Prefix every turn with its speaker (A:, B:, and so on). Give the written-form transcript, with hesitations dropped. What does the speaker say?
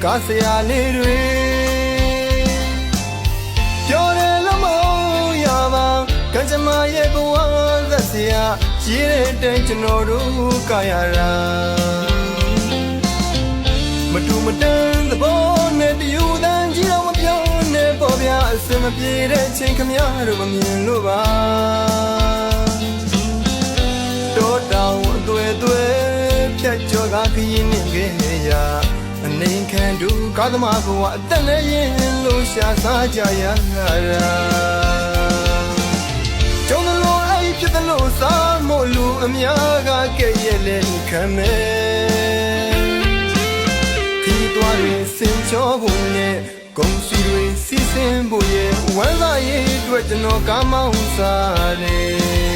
A: ကားစရာလေးတွေပြောတယ်လို့မဟုတ်ရပါကံကြမ္မာရဲ့ဘဝသက်စရာရေးတဲ့တိုင်ကျွန်တော်တို့ကရတာမတူမတန်သဘောနဲ့တယူတန်ကြီးတော့မပြောနဲ့ပေါ်ပြအစင်မပြေတဲ့ချိန်ခမရတို့မမြင်လို့ပါတောတောင်အသွဲသွဲဖြတ်ကျော်ကခရင်နေခဲ့ရာအနေခံတူကားသမားဘဝအသက်နဲ့ရင်လို့ရှာစားကြရတာကျုံလို့အဲ့ဖြစ်တယ်လို့စားမို့လူအများကကဲ့ရဲ့လဲခံမယ်ခီးသွားရင်စင်ချောဖို့နဲ့ဂုံစီတွေစီစဉ်ဖို့ရဲ့ဝမ်းသာရေးအတွက်ကျွန်တော်ကားမောင်းစားတယ်